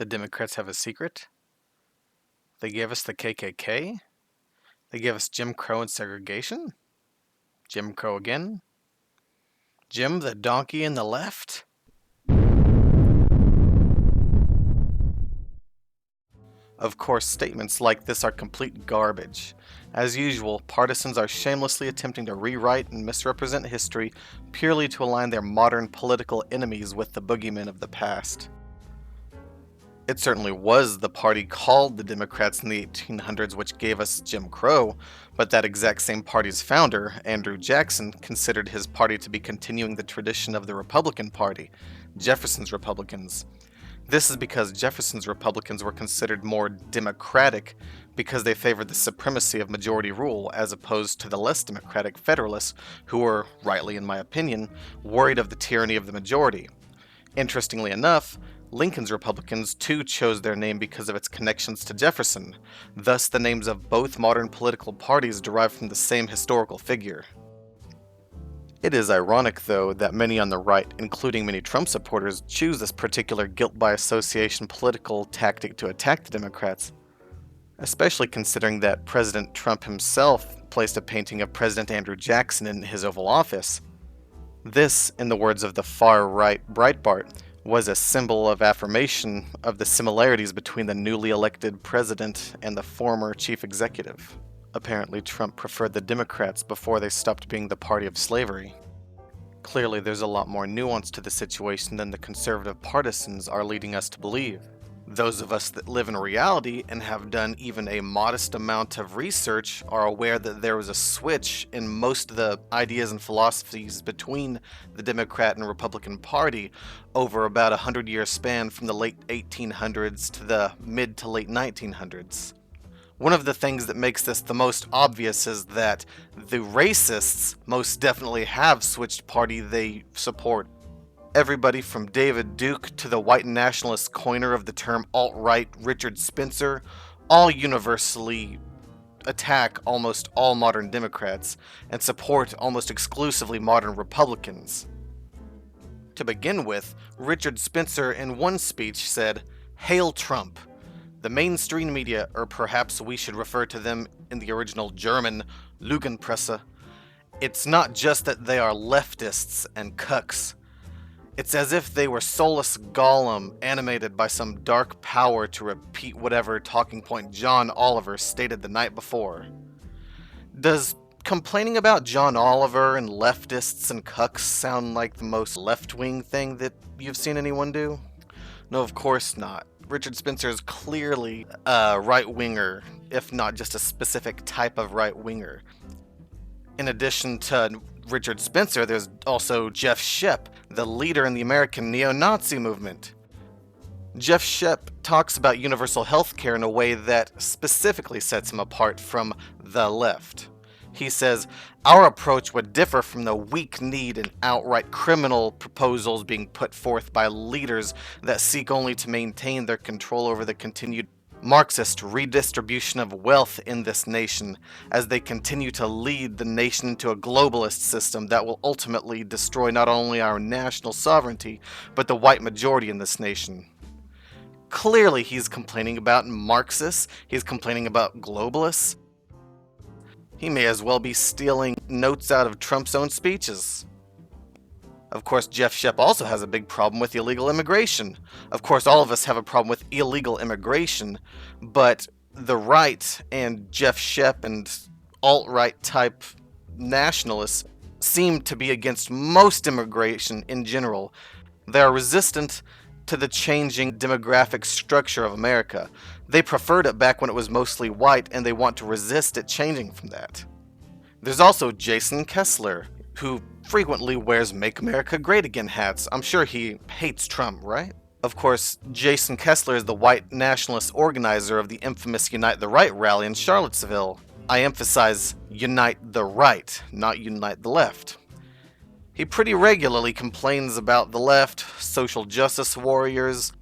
The Democrats have a secret? They gave us the KKK? They gave us Jim Crow and segregation? Jim Crow again? Jim the donkey in the left? Of course, statements like this are complete garbage. As usual, partisans are shamelessly attempting to rewrite and misrepresent history purely to align their modern political enemies with the boogeymen of the past. It certainly was the party called the Democrats in the 1800s which gave us Jim Crow, but that exact same party's founder, Andrew Jackson, considered his party to be continuing the tradition of the Republican Party, Jefferson's Republicans. This is because Jefferson's Republicans were considered more democratic because they favored the supremacy of majority rule as opposed to the less democratic Federalists who were, rightly in my opinion, worried of the tyranny of the majority. Interestingly enough, Lincoln's Republicans too chose their name because of its connections to Jefferson. Thus, the names of both modern political parties derive from the same historical figure. It is ironic, though, that many on the right, including many Trump supporters, choose this particular guilt by association political tactic to attack the Democrats, especially considering that President Trump himself placed a painting of President Andrew Jackson in his Oval Office. This, in the words of the far-right Breitbart, was a symbol of affirmation of the similarities between the newly elected president and the former chief executive. Apparently, Trump preferred the Democrats before they stopped being the party of slavery. Clearly, there's a lot more nuance to the situation than the conservative partisans are leading us to believe. Those of us that live in reality and have done even a modest amount of research are aware that there was a switch in most of the ideas and philosophies between the Democrat and Republican Party over about a 100-year span from the late 1800s to the mid to late 1900s. One of the things that makes this the most obvious is that the racists most definitely have switched party they support. Everybody from David Duke to the white nationalist coiner of the term alt-right Richard Spencer all universally attack almost all modern Democrats and support almost exclusively modern Republicans. To begin with, Richard Spencer in one speech said, "Hail Trump. The mainstream media, or perhaps we should refer to them in the original German, Lügenpresse, it's not just that they are leftists and cucks. It's as if they were soulless Gollum animated by some dark power to repeat whatever talking point John Oliver stated the night before." Does complaining about John Oliver and leftists and cucks sound like the most left-wing thing that you've seen anyone do? No, of course not. Richard Spencer is clearly a right-winger, if not just a specific type of right-winger. In addition to Richard Spencer, there's also Jeff Shep, the leader in the American neo-Nazi movement. Jeff Shep talks about universal health care in a way that specifically sets him apart from the left. He says, "Our approach would differ from the weak-kneed and outright criminal proposals being put forth by leaders that seek only to maintain their control over the continued Marxist redistribution of wealth in this nation, as they continue to lead the nation into a globalist system that will ultimately destroy not only our national sovereignty, but the white majority in this nation." Clearly, he's complaining about Marxists, he's complaining about globalists. He may as well be stealing notes out of Trump's own speeches. Of course, Jeff Shep also has a big problem with illegal immigration. Of course, all of us have a problem with illegal immigration, but the right and Jeff Shep and alt-right type nationalists seem to be against most immigration in general. They are resistant to the changing demographic structure of America. They preferred it back when it was mostly white, and they want to resist it changing from that. There's also Jason Kessler, who frequently wears Make America Great Again hats. I'm sure he hates Trump, right? Of course, Jason Kessler is the white nationalist organizer of the infamous Unite the Right rally in Charlottesville. I emphasize unite the right, not unite the left. He pretty regularly complains about the left, social justice warriors.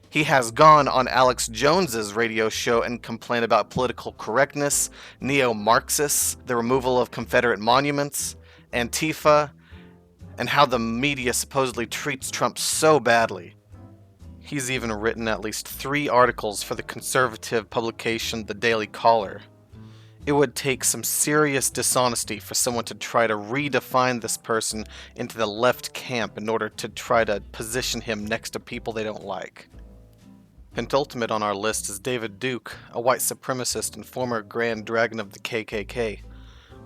He has gone on Alex Jones's radio show and complained about political correctness, neo-Marxists, the removal of Confederate monuments, Antifa, and how the media supposedly treats Trump so badly. He's even written at least 3 articles for the conservative publication The Daily Caller. It would take some serious dishonesty for someone to try to redefine this person into the left camp in order to try to position him next to people they don't like. Penultimate on our list is David Duke, a white supremacist and former Grand Dragon of the KKK.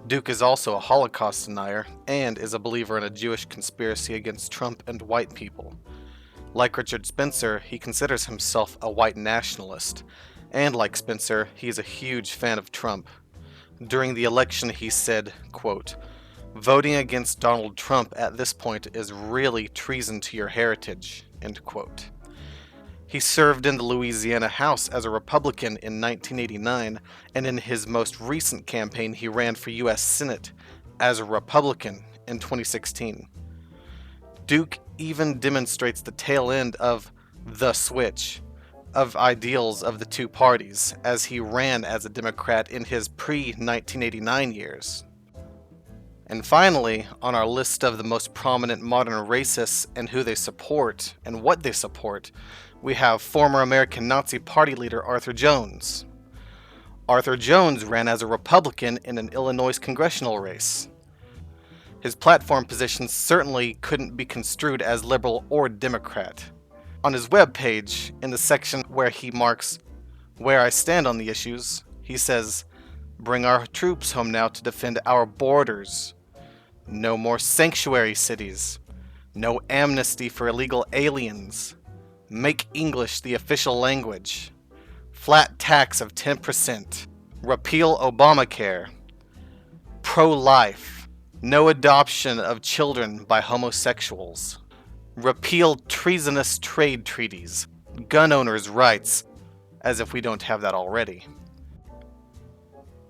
Duke is also a Holocaust denier and is a believer in a Jewish conspiracy against Trump and white people. Like Richard Spencer, he considers himself a white nationalist, and like Spencer, he is a huge fan of Trump. During the election, he said, quote, "Voting against Donald Trump at this point is really treason to your heritage," end quote. He served in the Louisiana House as a Republican in 1989, and in his most recent campaign, he ran for U.S. Senate as a Republican in 2016. Duke even demonstrates the tail end of the switch of ideals of the two parties as he ran as a Democrat in his pre-1989 years. And finally, on our list of the most prominent modern racists and who they support and what they support, we have former American Nazi Party leader Arthur Jones. Arthur Jones ran as a Republican in an Illinois congressional race. His platform positions certainly couldn't be construed as liberal or Democrat. On his webpage, in the section where he marks "Where I stand on the issues," he says, "Bring our troops home now to defend our borders. No more sanctuary cities. No amnesty for illegal aliens. Make English the official language. Flat tax of 10%. Repeal Obamacare. Pro-life. No adoption of children by homosexuals. Repeal treasonous trade treaties. Gun owners' rights," as if we don't have that already.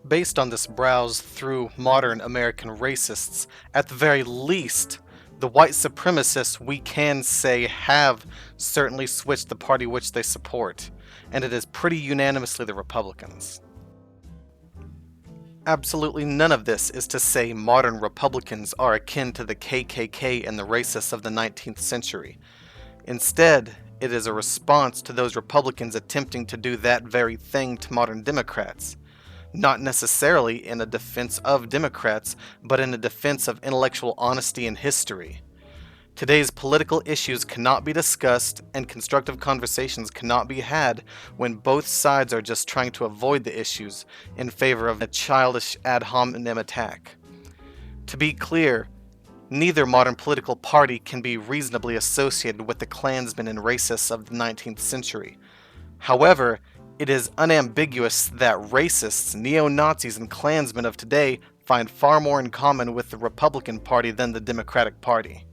Based on this browse through modern American racists, at the very least, the white supremacists we can say have certainly switched the party which they support, and it is pretty unanimously the Republicans. Absolutely none of this is to say modern Republicans are akin to the KKK and the racists of the 19th century. Instead, it is a response to those Republicans attempting to do that very thing to modern Democrats. Not necessarily in a defense of Democrats, but in a defense of intellectual honesty and history. Today's political issues cannot be discussed and constructive conversations cannot be had when both sides are just trying to avoid the issues in favor of a childish ad hominem attack. To be clear, neither modern political party can be reasonably associated with the Klansmen and racists of the 19th century. However, it is unambiguous that racists, neo-Nazis, and Klansmen of today find far more in common with the Republican Party than the Democratic Party.